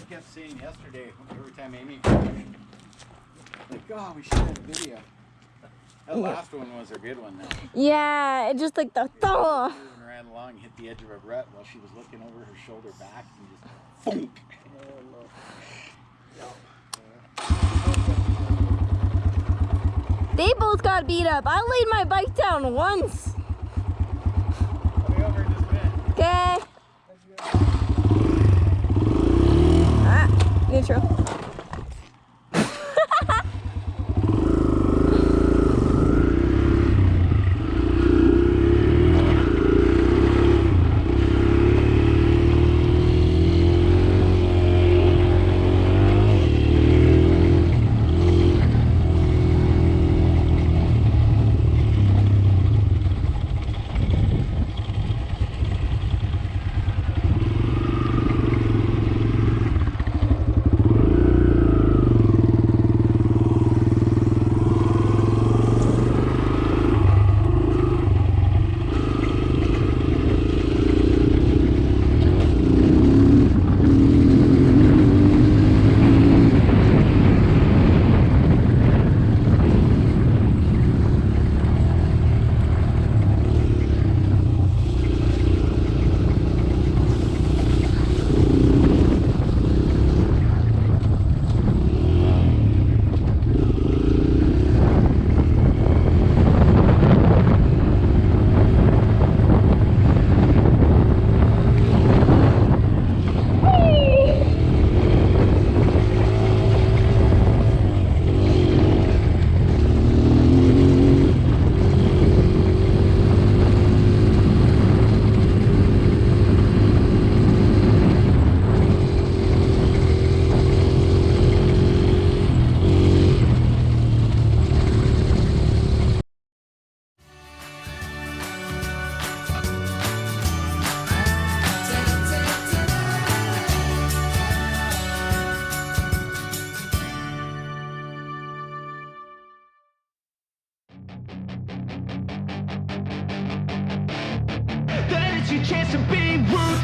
kept saying yesterday, every time Amy crashed, like, oh, we should have video. That last one was a good one now. Yeah, it just like the thumb. Moving ran along, hit the edge of a rut while she was looking over her shoulder back and just thunk. They both got beat up. I laid my bike down once. I'll be over in just a minute. Okay. Ah, neutral.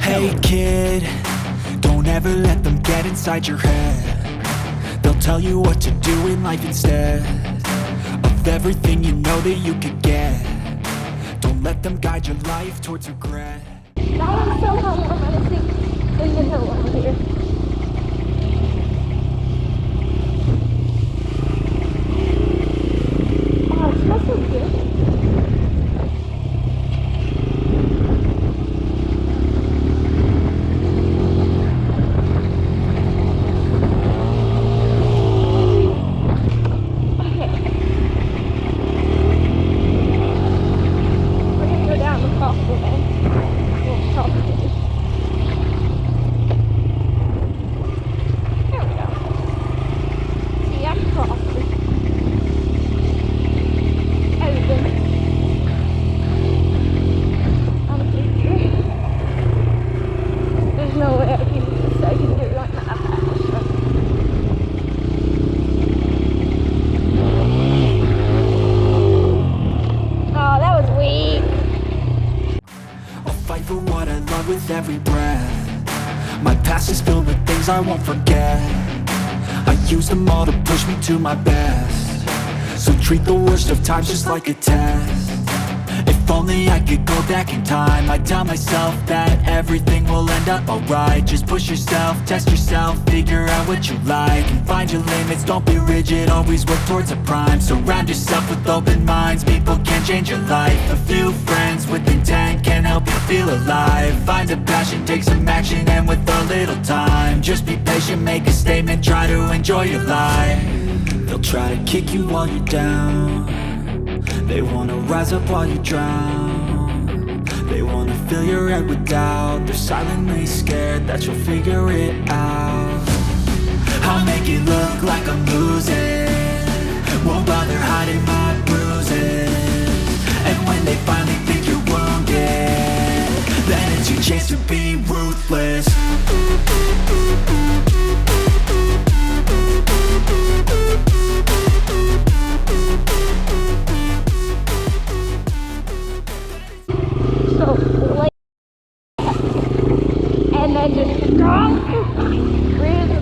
Hey kid, don't ever let them get inside your head. They'll tell you what to do in life instead of everything you know that you could get. Don't let them guide your life towards regret. That one's somehow more menacing than the hill over here. Oh, it smells so good. With every breath, my past is filled with things I won't forget. I use them all to push me to my best. So treat the worst of times just like a test. If only I could go back in time, I'd tell myself that everything will end up alright. Just push yourself, test yourself, figure out what you like, and find your limits, don't be rigid, always work towards a prime. Surround yourself with open minds, people can change your life. A few friends with intent can help you feel alive. Find a passion, take some action, and with a little time, just be patient, make a statement, try to enjoy your life. They'll try to kick you while you're down. They wanna rise up while you drown. They wanna fill your head with doubt. They're silently scared that you'll figure it out. I'll make it look like I'm losing, won't bother hiding my bruises. And when they finally think you're wounded, then it's your chance to be ruthless. And then just drop, breathe.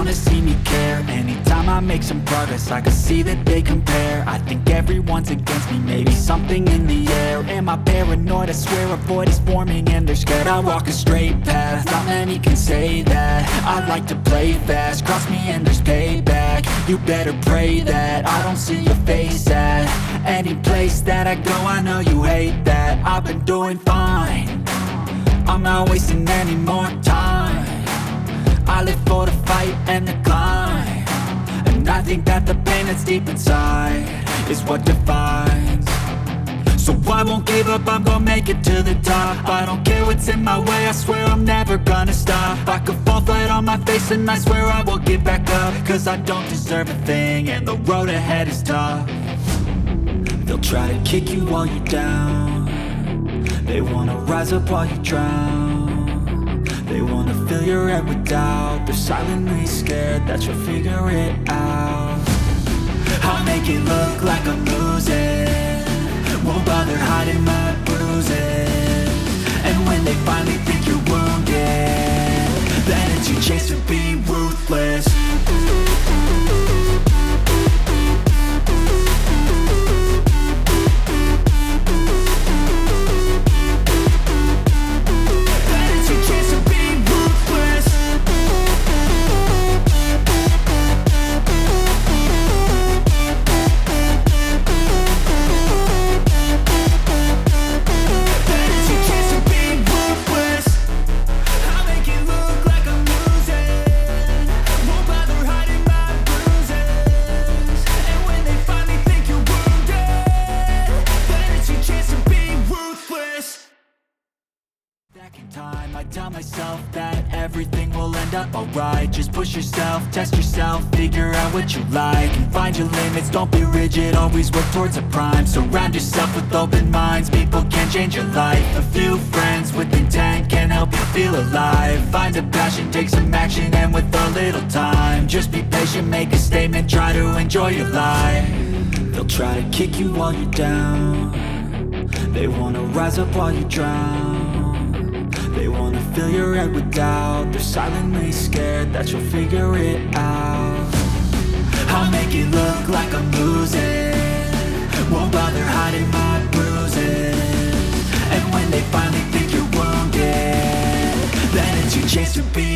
wanna see me care. Anytime I make some progress, I can see that they compare. I think everyone's against me, maybe something in the air. Am I paranoid? I swear a void is forming and they're scared. I walk a straight path, not many can say that. I like to play fast, cross me and there's payback. You better pray that I don't see your face at any place that I go. I know you hate that. I've been doing fine, I'm not wasting any more time. I live for the fight and the climb, and I think that the pain that's deep inside is what defines. So I won't give up, I'm gonna make it to the top. I don't care what's in my way, I swear I'm never gonna stop. I could fall flat on my face and I swear I won't give back up, cause I don't deserve a thing and the road ahead is tough. They'll try to kick you while you're down, they wanna rise up while you drown. They wanna fill your head with doubt, they're silently scared that you'll figure it out. I'll make it look like I'm losing, won't bother hiding my bruises. And when they finally think you're wounded, then it's your chance to be ruthless. I tell myself that everything will end up alright. Just push yourself, test yourself, figure out what you like, and find your limits, don't be rigid, always work towards a prime. Surround yourself with open minds, people can change your life. A few friends with intent can help you feel alive. Find a passion, take some action, and with a little time, just be patient, make a statement, try to enjoy your life. They'll try to kick you while you're down, they wanna rise up while you drown. They wanna fill your head with doubt, they're silently scared that you'll figure it out. I'll make it look like I'm losing, won't bother hiding my bruises. And when they finally think you're wounded, then it's your chance to be